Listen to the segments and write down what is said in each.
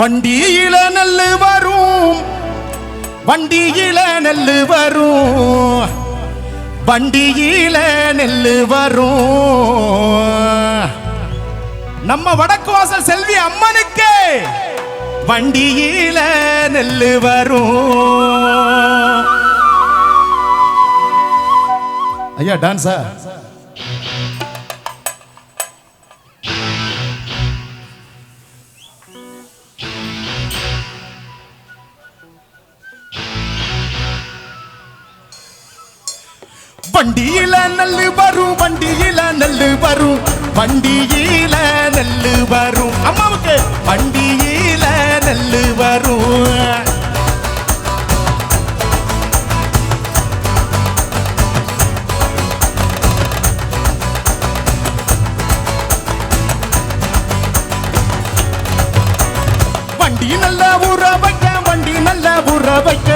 வண்டியில நெல்லு வரும், வண்டியில நெல்லு வரும், வண்டியில நெல்லு வரும். நம்ம வடக்கு வாசல் செல்வி அம்மனுக்கு வண்டியில நெல்லு வரும். ஐயா டான்ஸா? வண்டியில நெல்லு வரும், வண்டியில நெல்லு வரும், வண்டியில நெல்லு வரும். அம்மாவுக்கு வண்டியில நெல்லு வரும். வண்டி நல்ல ஊற வைக்க, வண்டி நல்ல ஊற வைக்க,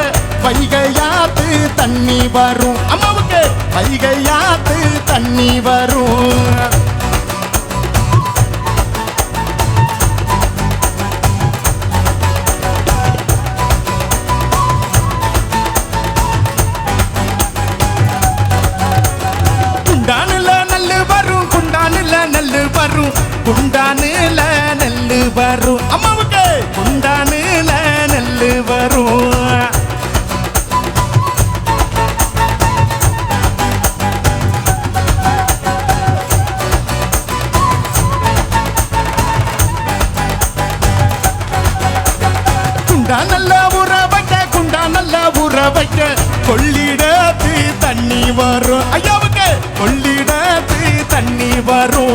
வைகையாத்து தண்ணி வரும். அம்மாவுக்கு வைகையாத்து தண்ணி வரும். குண்டானுல நெல்லு வரும், குண்டானுல நெல்லு வரும், குண்டானுல நெல்லு வரும். அம்மாவுக்கு குண்டானுல நெல்லு வரும். குண்டா நல்ல ஊற வைக்க, குண்டா நல்ல ஊற வைக்க, கொள்ளிடத்து தண்ணி வரும். ஐயாவுக்கு கொள்ளிடத்து தண்ணி வரும்.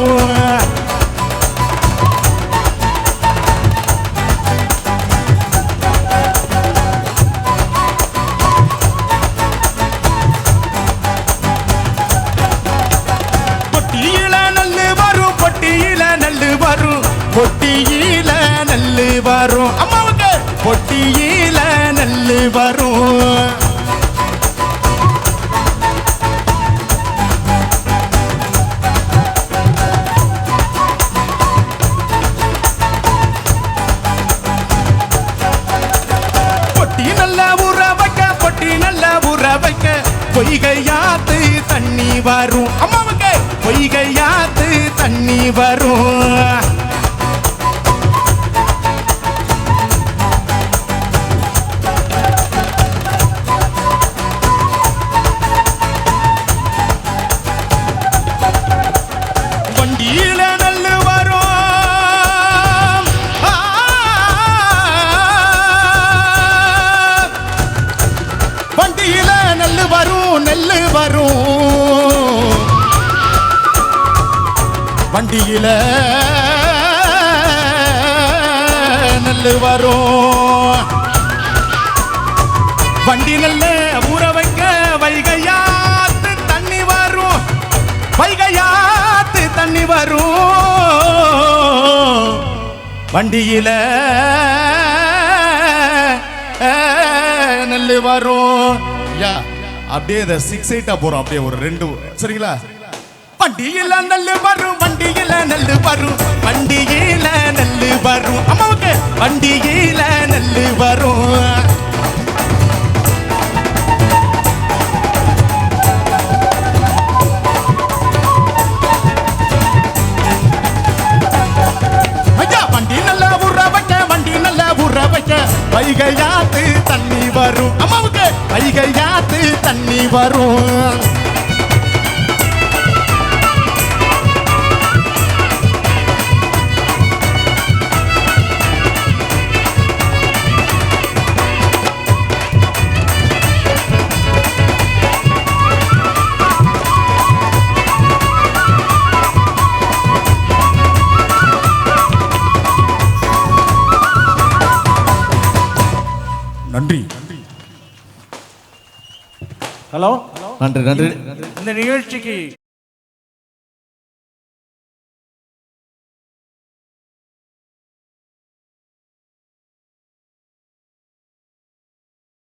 பொட்டியில நல்லு வரும், பொட்டியில நல்லு வரும், பொட்டியில நல்லு வரும். அம்மாவுக்கு பொட்டியில நெல்லு வரும். பொட்டி நல்ல ஊற வைக்க, பொட்டி நல்ல ஊற வைக்க, பொய்கையாத்து தண்ணி வரும். அம்மாவுக்கு பொய்கையாத்து தண்ணி வரும். வண்டியில நெல்லு வரும், வண்டியில நெல்லு வரும், நெல்லு வரும், வண்டியில நெல்லு வரும். வண்டி நல்ல ஊற வைக்க, வைகையாத்து தண்ணி வரும், வைகையாத்து தண்ணி வரும். வண்டியில நெல்லு வரும். அப்படியே 6-8 போறோம், அப்படியே ஒரு 2 சரிங்களா? வண்டியில நெல்லு வரும், வண்டியில நெல்லு வரும், வண்டியில நெல்லு வரும். அம்மாவுக்கு வண்டியில நெல்லு வரும். வைகையாத்து தண்ணி வரும். அம்மாவுக்கு வைகையாத்து தண்ணி வரும். நன்றி. ஹலோ, நன்றி நன்றி. இந்த நிகழ்ச்சிக்கு